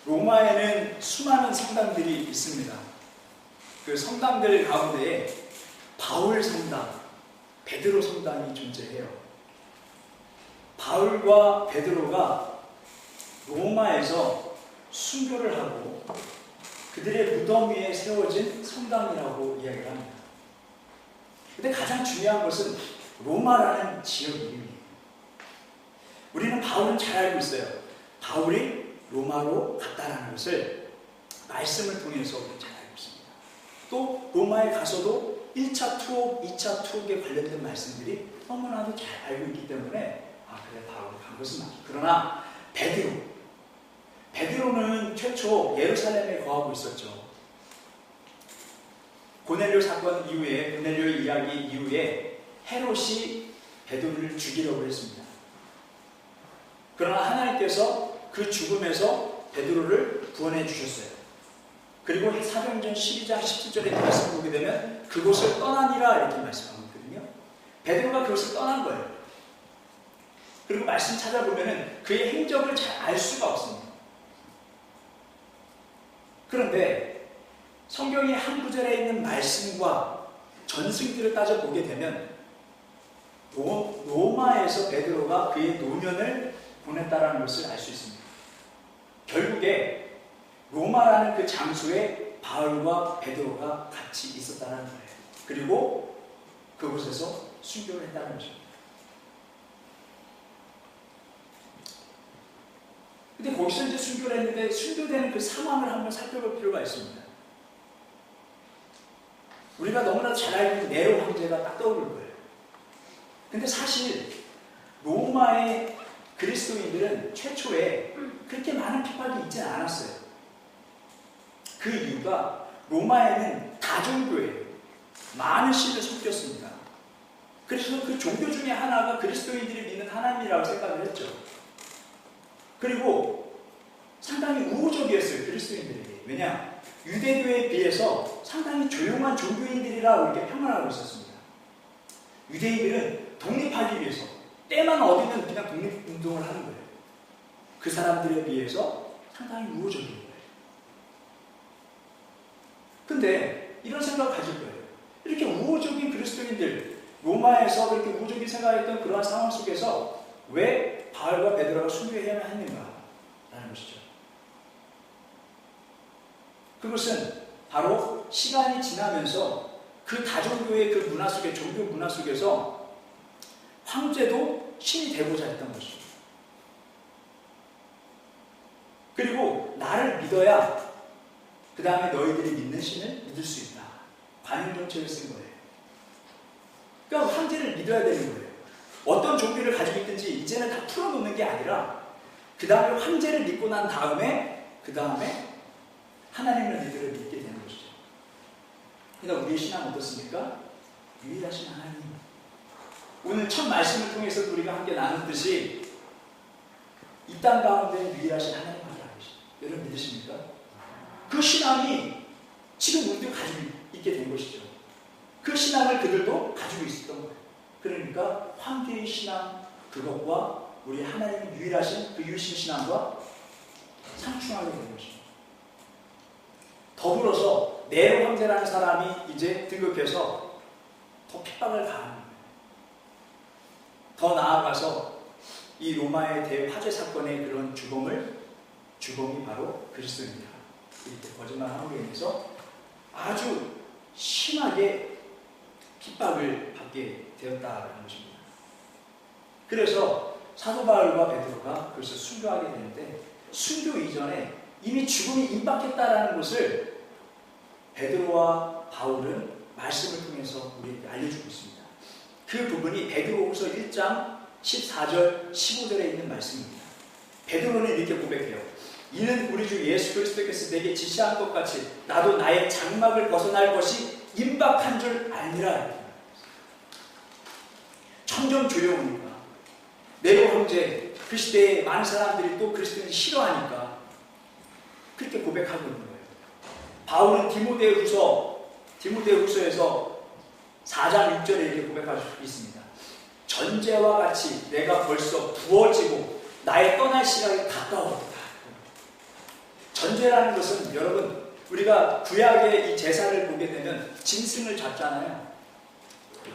로마에는 수많은 성당들이 있습니다. 그 성당들 가운데에 바울 성당, 베드로 성당이 존재해요. 바울과 베드로가 로마에서 순교를 하고 그들의 무덤 위에 세워진 성당이라고 이야기를 합니다. 근데 가장 중요한 것은 로마라는 지역 이름이에요. 우리는 바울은 잘 알고 있어요. 바울이 로마로 갔다라는 것을 말씀을 통해서 잘 알고 있습니다. 또 로마에 가서도 1차 투옥, 2차 투옥에 관련된 말씀들이 너무나도 잘 알고 있기 때문에 그래 바울이 간 것은 맞다. 그러나 베드로는 최초 예루살렘에 거하고 있었죠. 고넬료 사건 이후에, 고넬료 이야기 이후에 헤롯이 베드로를 죽이려고 했습니다. 그러나 하나님께서 그 죽음에서 베드로를 구원해 주셨어요. 그리고 사도행전 12장 17절에 말씀을 보게 되면 그곳을 떠나니라 이렇게 말씀하고 있거든요. 베드로가 그곳을 떠난 거예요. 그리고 말씀 찾아보면 그의 행적을 잘 알 수가 없습니다. 그런데 성경의 한 구절에 있는 말씀과 전승들을 따져보게 되면 로마에서 베드로가 그의 노년을 보냈다라는 것을 알 수 있습니다. 결국에 로마라는 그 장소에 바울과 베드로가 같이 있었다는 거예요. 그리고 그곳에서 순교를 했다는 것입니다. 근데 거기서 이제 순교를 했는데 순교되는 그 상황을 한번 살펴볼 필요가 있습니다. 우리가 너무나 잘 알고 있는 네로 황제가 딱 떠오를 거예요. 근데 사실 로마의 그리스도인들은 최초에 그렇게 많은 핍박이 있지는 않았어요. 그 이유가 로마에는 다종교예요. 많은 신을 섞였습니다. 그래서 그 종교 중에 하나가 그리스도인들이 믿는 하나님이라고 생각을 했죠. 그리고 상당히 우호적이었어요. 그리스도인들에게. 왜냐? 유대교에 비해서 상당히 조용한 종교인들이라고 이렇게 평안하고 있었습니다. 유대인들은 독립하기 위해서 때만 어디는 그냥 독립운동을 하는 거예요. 그 사람들에 비해서 상당히 우호적인 거예요. 근데 이런 생각을 가질 거예요. 이렇게 우호적인 그리스도인들, 로마에서 그렇게 우호적인 생각했던 그러한 상황 속에서 왜 바울과 베드로가 순교해야만 했는가? 라는 것이죠. 그것은 바로 시간이 지나면서 그 다종교의 그 문화 속에, 종교 문화 속에서 황제도 신이 되고자 했던 것입니다. 그리고 나를 믿어야 그 다음에 너희들이 믿는 신을 믿을 수 있다. 관용정책을 쓴 거예요. 그러니까 황제를 믿어야 되는 거예요. 어떤 종교를 가지고 있든지 이제는 다 풀어놓는 게 아니라 그 다음에 황제를 믿고 난 다음에 그 다음에 하나님을 믿게 되는 것이죠. 그러니까 우리의 신앙은 어떻습니까? 유일하신 하나님. 오늘 첫 말씀을 통해서 우리가 함께 나눴듯이 이 땅 가운데 유일하신 하나님 알아계십니다. 여러분 믿으십니까? 그 신앙이 지금 우리도 가지고 있게 된 것이죠. 그 신앙을 그들도 가지고 있었던 거예요. 그러니까 황제의 신앙 그것과 우리 하나님의 유일하신 그 유일신 신앙과 상충하게 된 것입니다. 더불어서 네로 황제라는 사람이 이제 등극해서 더 핍박을 가하는 거예요. 더 나아가서 이 로마의 대화재 사건의 그런 주범이 바로 그리스도입니다. 이렇게 거짓말함으로 인해서 아주 심하게 핍박을 받게 되었다는 것입니다. 그래서 사도 바울과 베드로가 그래서 순교하게 되는데 순교 이전에 이미 죽음이 임박했다라는 것을 베드로와 바울은 말씀을 통해서 우리에게 알려주고 있습니다. 그 부분이 베드로후서 1장 14절 15절에 있는 말씀입니다. 베드로는 이렇게 고백해요. 이는 우리 주 예수 그리스도께서 내게 지시한 것 같이 나도 나의 장막을 벗어날 것이 임박한 줄 알니라. 점점 조용하니까 네로 황제 그 시대에 많은 사람들이 또 그리스도인을 싫어하니까 그렇게 고백하고 있는 거예요. 바울은 디모데후서에서 4장 6절에 이렇게 고백할 수 있습니다. 전제와 같이 내가 벌써 부어지고 나의 떠날 시간이 가까웠다. 전제라는 것은 여러분, 우리가 구약의 이 제사를 보게 되면 짐승을 잡잖아요.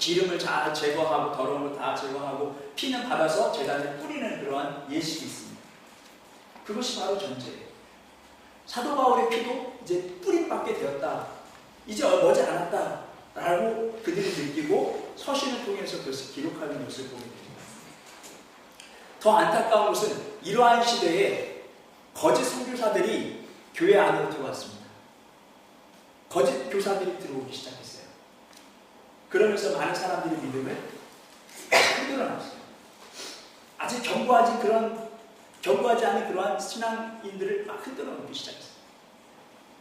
기름을 다 제거하고 더러운 거 다 제거하고 피는 받아서 제단에 뿌리는 그러한 예식이 있습니다. 그것이 바로 전제예요. 사도 바울의 피도 이제 뿌림받게 되었다. 이제 머지않았다 라고 그들이 느끼고 서신을 통해서 그것을 기록하는 것을 보게 됩니다. 더 안타까운 것은 이러한 시대에 거짓 선교사들이 교회 안으로 들어왔습니다. 거짓 교사들이 들어오기 시작했어요. 그러면서 많은 사람들이 믿음을 흔들어놨어요. 아직 견고하지 않은 그러한 신앙인들을 막 흔들어 놓기 시작했어요.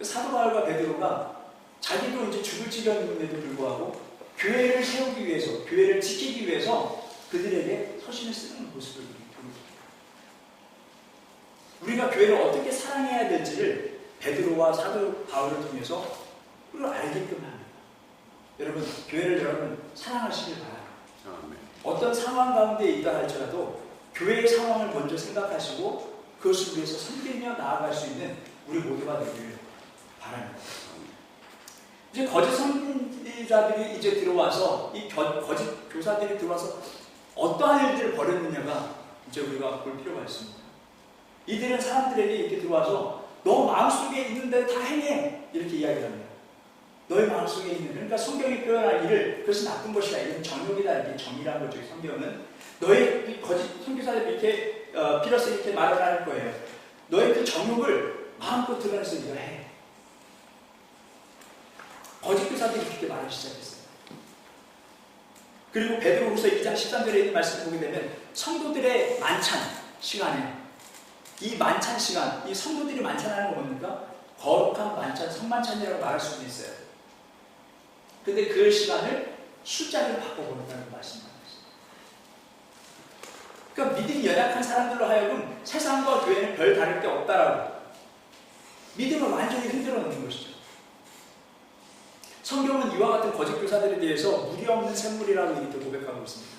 사도 바울과 베드로가 자기도 이제 죽을 지경임에도 불구하고 교회를 세우기 위해서, 교회를 지키기 위해서 그들에게 서신을 쓰는 모습을 보입니다. 우리가 교회를 어떻게 사랑해야 될지를 베드로와 사도 바울을 통해서 그걸 알게끔 합니다. 여러분, 교회를 여러분 사랑하시길 바랍니다. 어떤 상황 가운데 있다 할지라도 교회의 상황을 먼저 생각하시고 그것을 위해서 섬기며 나아갈 수 있는 우리 모두가 되기를 바랍니다. 이제 거짓 선지자들이 이제 들어와서 이 거짓 교사들이 들어와서 어떠한 일들을 벌였느냐가 이제 우리가 볼 필요가 있습니다. 이들은 사람들에게 이렇게 들어와서 너 마음속에 있는 대로 다 행해 이렇게 이야기를 합니다. 너의 마음속에 있는, 그러니까 성경이 표현할 일을 그것이 나쁜 것이다, 이런 정욕이다, 이렇게 정의라는 거죠. 성경은 너의 거짓 선교사들이 이렇게 빌어서 이렇게 말을 할 거예요. 너의 그 정욕을 마음껏 드러내서 네가 해. 거짓 교사들이 그렇게 말하기 시작했어요. 그리고 베드로후서 2장 13절에 있는 말씀을 보게 되면 성도들의 만찬 시간에, 이 만찬 시간, 이 성도들이 만찬하는 건 뭡니까? 거룩한 만찬, 성만찬이라고 말할 수도 있어요. 근데 그 시간을 숫자를 바꿔버린다는 말씀입니다. 그러니까 믿음이 연약한 사람들로 하여금 세상과 교회는 별 다를 게 없다라고 믿음을 완전히 흔들어 놓는 것이죠. 성경은 이와 같은 거짓 교사들에 대해서 무리 없는 샘물이라고 이렇게 고백하고 있습니다.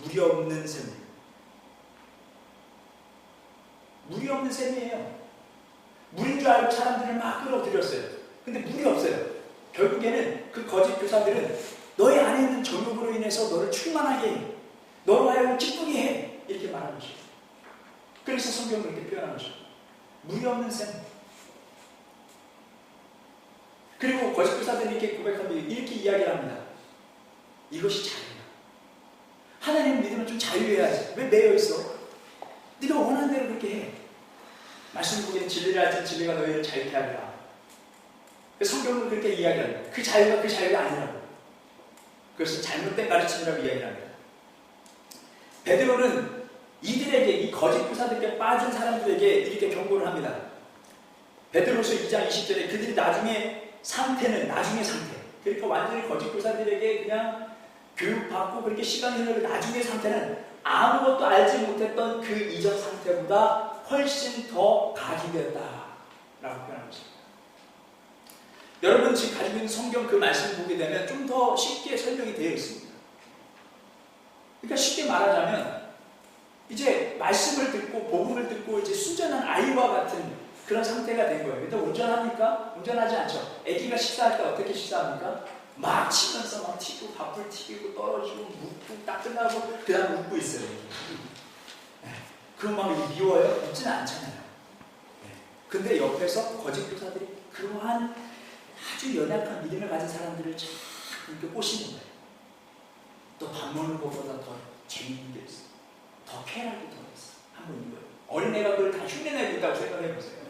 무리 없는 샘물. 물이 없는 셈이에요. 물인 줄 알고 사람들을 막 끌어들였어요. 근데 물이 없어요. 결국에는 그 거짓 교사들은 너의 안에 있는 정욕으로 인해서 너를 충만하게 해. 너로 하여금 기쁘게 해. 이렇게 말하는 것이죠. 그래서 성경은 이렇게 표현하는 것이죠. 물이 없는 셈. 그리고 거짓 교사들이 이렇게 고백합니다. 이렇게 이야기를 합니다. 이것이 자유다. 하나님 믿으면 좀 자유해야지. 왜 매여 있어? 네가 원하는 대로 그렇게 해. 말씀 보기엔 진리를 알지 진리가 너희를 자유케 하리라. 성경은 그렇게 이야기합니다. 그 자유가 그 자유가 아니라고. 그것은 잘못된 가르침이라고 이야기합니다. 베드로는 이들에게, 이 거짓 교사들께 빠진 사람들에게 이렇게 경고를 합니다. 베드로서 2장 20절에 그들이 나중에 상태는 나중에 상태. 그러니까 완전히 거짓 교사들에게 그냥 교육받고 그렇게 시간이 흐르고 나중에 상태는 아무것도 알지 못했던 그 이전 상태보다 훨씬 더 각인되었다라고 표현하고 있습니다. 여러분 지금 가지고 있는 성경 그 말씀을 보게 되면 좀 더 쉽게 설명이 되어 있습니다. 그러니까 쉽게 말하자면 이제 말씀을 듣고 복음을 듣고 이제 순전한 아이와 같은 그런 상태가 된 거예요. 근데 운전합니까? 운전하지 않죠. 아기가 식사할 때 어떻게 식사합니까? 막 치면서 막 튀고 밥을 튀기고 떨어지고 묻고 딱 끝나고 그 다음 웃고 있어요. 그럼 막 미워요? 웃지는 않잖아요. 근데 옆에서 거짓 교사들이 그러한 아주 연약한 믿음을 가진 사람들을 참 이렇게 꼬시는 거예요. 또 밥 먹는 것보다 더 재미있는 게 있어. 더 쾌락이 더 있어. 한번 이거예요. 어린애가 그걸 다 흉내내고 있다고 생각해 보세요.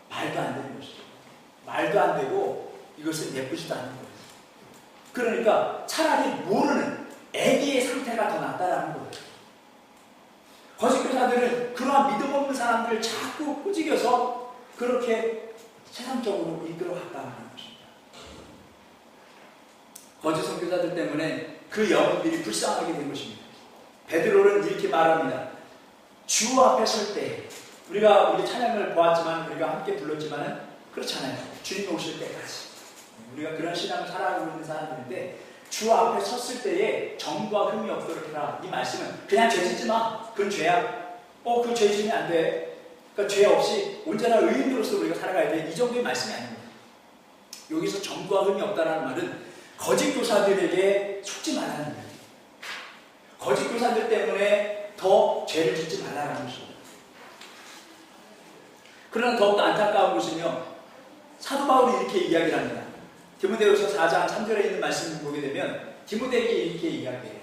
말도 안 되는 것이죠. 말도 안 되고 이것은 예쁘지도 않은 거예요. 그러니까 차라리 모르는 애기의 상태가 더 낫다라는 거예요. 거짓 교사들은 그러한 믿음 없는 사람들을 자꾸 꾸짖어서 그렇게 세상적으로 이끌어갔다는 것입니다. 거짓 선교사들 때문에 그 영혼들이 불쌍하게 된 것입니다. 베드로는 이렇게 말합니다. 주 앞에 설 때, 우리가 우리 찬양을 보았지만, 우리가 함께 불렀지만은 그렇잖아요. 주님 오실 때까지. 우리가 그런 신앙을 살아가고 있는 사람들인데, 주 앞에 섰을 때에 정과 흠이 없도록 해라. 이 말씀은 그냥 죄 짓지 마. 그건 죄야. 그 죄 지면 안 돼. 그러니까 죄 없이 온전한 의인으로서 우리가 살아가야 돼. 이 정도의 말씀이 아닙니다. 여기서 정과 흠이 없다는 말은 거짓 교사들에게 속지 말라는 거예요. 거짓 교사들 때문에 더 죄를 짓지 말라는 것입니다. 그러나 더욱더 안타까운 것은요, 사도 바울이 이렇게 이야기를 합니다. 디모데후서 4장 3절에 있는 말씀을 보게 되면 디모데에게 이렇게 이야기해요.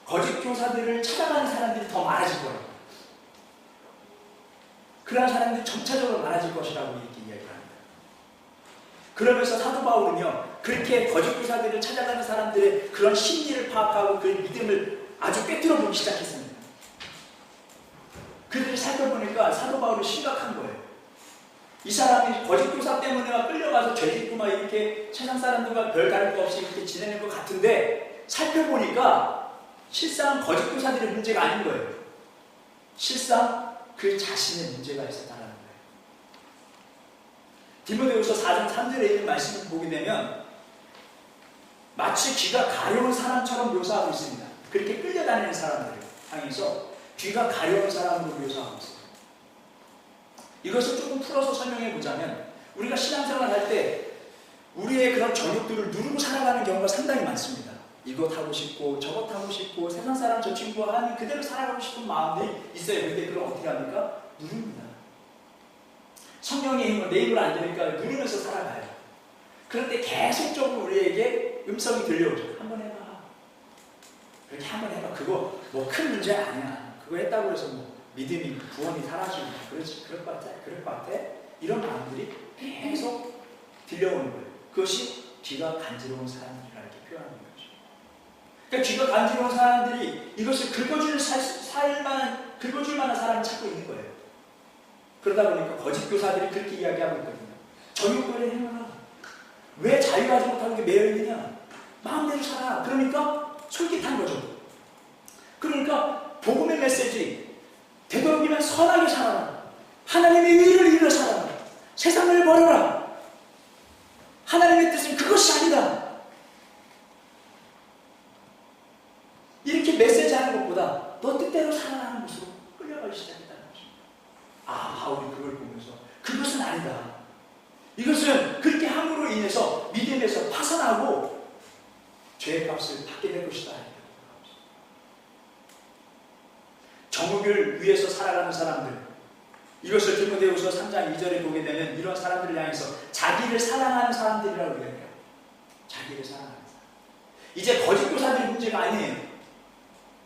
거짓 교사들을 찾아가는 사람들이 더 많아질 거예요. 그러한 사람들이 점차적으로 많아질 것이라고 이렇게 이야기를 합니다. 그러면서 사도 바울은요, 그렇게 거짓 교사들을 찾아가는 사람들의 그런 심리를 파악하고 그 믿음을 아주 꿰뚫어 보기 시작했습니다. 그들을 살펴보니까 사도 바울은 심각한 거예요. 이 사람이 거짓 교사 때문에 막 끌려가서 죄 짓고 막 이렇게 세상 사람들과 별 다를 거 없이 이렇게 지내는 것 같은데, 살펴보니까 실상 거짓 교사들의 문제가 아닌 거예요. 실상 그 자신의 문제가 있었다는 거예요. 디모데후서 4장 3절에 있는 말씀을 보게 되면 마치 귀가 가려운 사람처럼 묘사하고 있습니다. 그렇게 끌려다니는 사람들을 향해서 귀가 가려운 사람으로 묘사하고 있습니다. 이것을 조금 풀어서 설명해 보자면, 우리가 신앙생활 할 때 우리의 그런 정욕들을 누르고 살아가는 경우가 상당히 많습니다. 이것 하고 싶고 저것 하고 싶고 세상 사람 저 친구와 하는 그대로 살아가고 싶은 마음들이 있어요. 근데 그걸 어떻게 합니까? 누릅니다. 성령의 힘은 내 힘을 안 되니까 누르면서 살아가요. 그런데 계속적으로 우리에게 음성이 들려오죠. 한번 해봐. 그렇게 한번 해봐. 그거 뭐 큰 문제 아니야. 그거 했다고 해서 뭐 믿음이 구원이 사라지고 그렇지, 그럴 것 같아, 그럴 것 같아. 이런 마음들이 계속 들려오는 거예요. 그것이 귀가 간지러운 사람들이라 이렇게 표현하는 거죠. 그러니까 귀가 간지러운 사람들이 이것을 긁어줄 만한 사람을 찾고 있는 거예요. 그러다 보니까 거짓 교사들이 그렇게 이야기하고 있거든요. 정욕거리 해놔라. 왜 자유하지 못하는 게 매여 있느냐? 마음대로 살아. 그러니까 솔깃한 거죠. 그러니까 복음의 메시지, 되도록이면 선하게 살아라. 하나님의 의를 이루어 살아라. 세상을 버려라. 하나님의 뜻은 그것이 아니다. 이렇게 메시지하는 것보다 너 뜻대로 살아라는 것으로 끌려가기 시작했다는 것입니다. 아, 바울이 그걸 보면서 그것은 아니다. 이것은 그렇게 함으로 인해서 믿음에서 파산하고 죄의 값을 받게 될 것이다. 정욕을 위해서 살아가는 사람들, 이것을 디모데후서 3장 2절에 보게 되면 이런 사람들을 향해서 자기를 사랑하는 사람들이라고 그래요. 자기를 사랑하는 사람. 이제 거짓 교사들의 문제가 아니에요.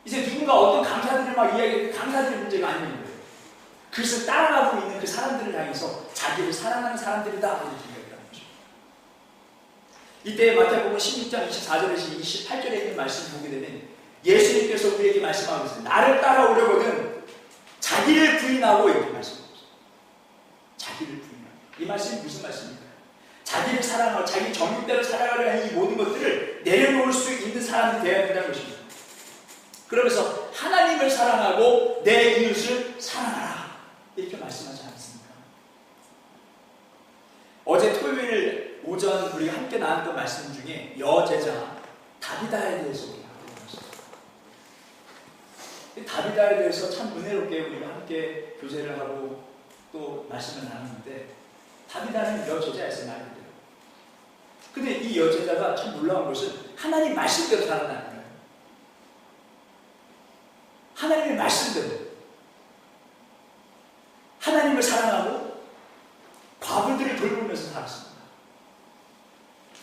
이제 누군가 어떤 강사들을 막 이야기해도 강사들의 문제가 아닌 거예요. 그것을 따라가고 있는 그 사람들을 향해서 자기를 사랑하는 사람들이다 하고 이야기하는 거죠. 이때 마태복음 16장 24절에서 28절에 있는 말씀을 보게 되면 예수님께서 우리에게 말씀하고 있어요. 나를 따라오려거든 자기를 부인하고 이렇게 말씀하고 있어요. 자기를 부인하고. 이 말씀이 무슨 말씀입니까? 자기를 사랑하고 자기 정욕대로 살아가려 하는 이 모든 것들을 내려놓을 수 있는 사람이 되어야 된다는 것입니다. 그러면서 하나님을 사랑하고 내 이웃을 사랑하라. 이렇게 말씀하지 않습니까? 어제 토요일 오전 우리가 함께 나눴던 말씀 중에 여제자 다비다에 대해서 우리가 다비다에 대해서 참 은혜롭게 우리가 함께 교제를 하고 또 말씀을 나누는데, 다비다는 여제자였어요, 말 그대로. 근데 이 여제자가 참 놀라운 것은 하나님 말씀대로 살았다는 거예요. 하나님의 말씀대로 하나님을 사랑하고 과부들을 돌보면서 살았습니다.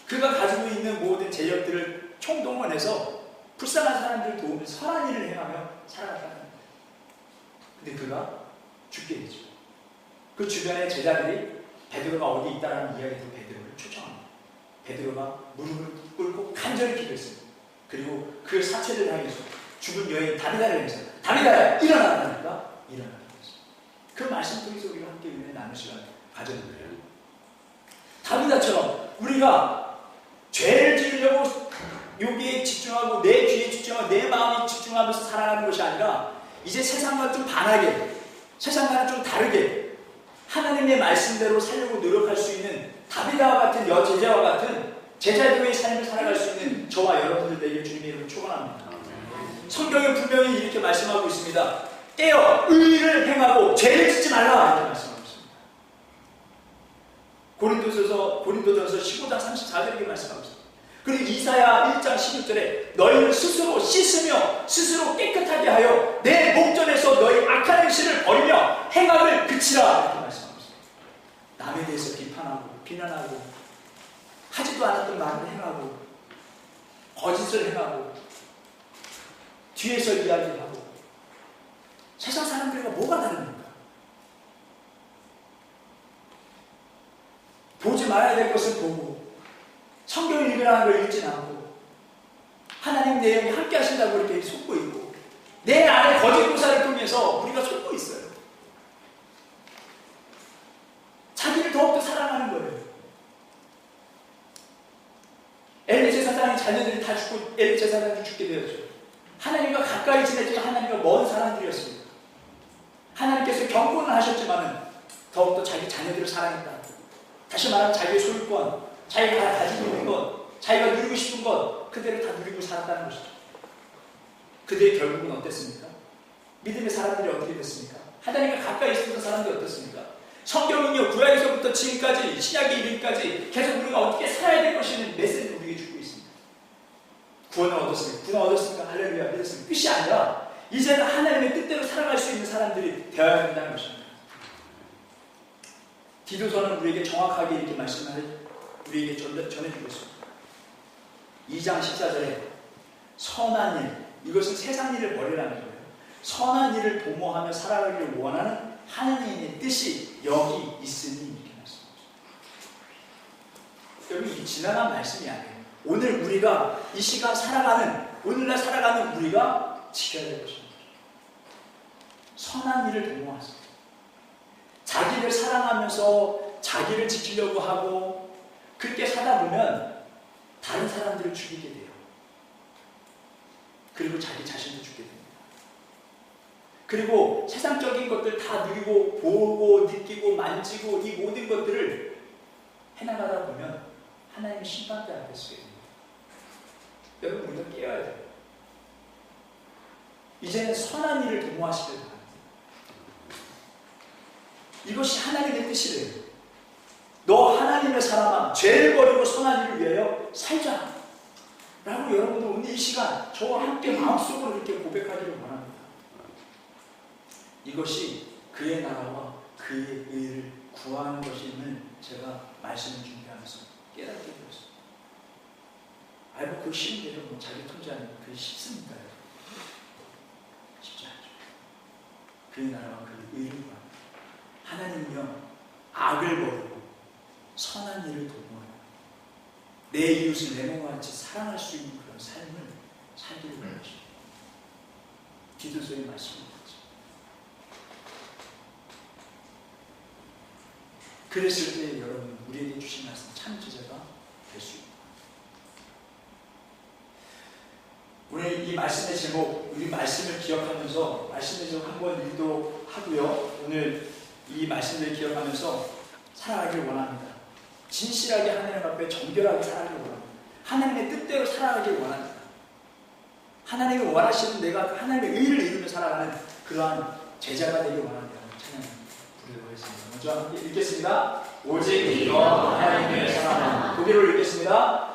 그가 가지고 있는 모든 재력들을 총동원해서 불쌍한 사람들을 도우면서 선한 일을 행하며 살아갔다는 거예요. 근데 그가 죽게 되죠. 그 주변의 제자들이 베드로가 어디 있다라는 이야기로 베드로를 초청합니다. 베드로가 무릎을 꿇고 간절히 기도했습니다. 그리고 그 사체를 향해서 죽은 여인 다비다를 향해서 다비다야 일어나라니까 일어나게 됐습니다. 그 말씀 통해서 우리가 함께 은혜 나눌 시간을 가져는 거예요. 다비다처럼 우리가 죄를 지으려고 여기에 집중하고 내 귀에 집중하고 내 마음에 집중하면서 살아가는 것이 아니라 이제 세상과 좀 반하게, 세상과는 좀 다르게 하나님의 말씀대로 살려고 노력할 수 있는 다비다와 같은 여제자와 같은 제자교의 삶을 살아갈 수 있는 저와 여러분들 되길 주님의 이름으로 축원합니다. 성경에 분명히 이렇게 말씀하고 있습니다. 깨어 의를 행하고 죄를 짓지 말라 이렇게 말씀하고 있습니다. 고린도전서 15장 34절에 말씀하고 있습니다. 그리고 이사야 1장 16절에 너희는 스스로 씻으며 스스로 깨끗하게 하여 내 목전에서 너희 악한 행실을 버리며 행악을 그치라 이렇게 말씀하고 있습니다. 남에 대해서 비판하고 비난하고 하지도 않았던 말을 행하고 거짓을 행하고 뒤에서 이야기하고 세상 사람들과 뭐가 다릅니까? 보지 말아야 될 것을 보고 성경을 읽으라는 걸 읽진 않고 하나님 내용이 함께 하신다고 이렇게 속고 있고 내 안에 거짓 고사를 통해서 우리가 속고 있어요. 자기를 더욱더 사랑하는 거예요. 엘리 제사장의 자녀들이 다 죽고 엘리 제사장이 죽게 되었죠. 하나님과 가까이 지내지만 하나님과 먼 사람들이었습니다. 하나님께서 경고는 하셨지만 더욱더 자기 자녀들을 사랑했다. 다시 말하면 자기의 소유권, 자기가 가지고 있는 것, 자기가 누리고 싶은 것 그대로 다 누리고 살았다는 것이죠. 그들의 결국은 어땠습니까? 믿음의 사람들이 어떻게 됐습니까? 하나님과 가까이 있었던 사람들이 어떻습니까? 성경은요 구약에서부터 지금까지 신약의 이르기까지 계속 우리가 어떻게 살아야 될 것이라는 메시지를 우리에게 주고 있습니다. 구원을 얻었습니까? 구원 얻었습니까? 할렐루야 믿었습니까? 끝이 아니라 이제는 하나님의 뜻대로 살아갈 수 있는 사람들이 되어야 된다는 것입니다. 디도서는 우리에게 정확하게 이렇게 말씀을 우리에게 전해주고 있습니다. 2장 14절에 선한 일, 이것은 세상 일을 버리라는 거예요. 선한 일을 도모하며 살아가기를 원하는 하나님의 뜻이 여기 있으니 이렇게 말씀합니다. 여러분 이 지나간 말씀이 아니에요. 오늘 우리가 이 시간 살아가는 오늘날 살아가는 우리가 지켜야 될 것입니다. 선한 일을 도모하세요. 자기를 사랑하면서 자기를 지키려고 하고 그렇게 살다 보면 다른 사람들을 죽이게 돼요. 그리고 자기 자신도 죽게 됩니다. 그리고 세상적인 것들 다 누리고 보고 느끼고 만지고 이 모든 것들을 해나가다 보면 하나님의 심판대 앞에 서게 됩니다. 여러분 우리가 깨어야 돼요. 이제는 선한 일을 도모하시길 바랍니다. 이것이 하나님의 뜻이래요. 너 하나님의 사람아 죄를 버리고 선한 일을 위하여 살자 라고 여러분들 오늘 이 시간 저와 함께 마음속으로 이렇게 고백하기를 원합니다. 이것이 그의 나라와 그의 의를 구하는 것임을 제가 말씀을 준비하면서 깨닫게 되었습니다. 알고 그 쉬운 대로 뭐 자기 통제하는 그게 쉽습니까? 쉽지 않죠. 그의 나라와 그의 의를 구하는 하나님은요 악을 버리고 선한 일을 도모하여 내 이웃을 내 몸과 같이 사랑할 수 있는 그런 삶을 살기를 원하십니다. 디도서의 말씀입니다. 그랬을 때 여러분 우리에게 주신 말씀 참 지혜가 될 수 있습니다. 오늘 이 말씀의 제목 우리 말씀을 기억하면서 말씀의 제목 한번 읽도록 하고요. 오늘 이 말씀을 기억하면서 살아가길 원합니다. 진실하게 하나님 앞에 정결하게 살아가길 원합니다. 하나님의 뜻대로 살아가길 원합니다. 하나님이 원하시는 내가 하나님의 의를 이루며 살아가는 그러한 제자가 되길 원합니다. 찬양 부르도록 하겠습니다. 먼저 함께 읽겠습니다. 오직 이와 하나님의 사랑은 고개로 읽겠습니다.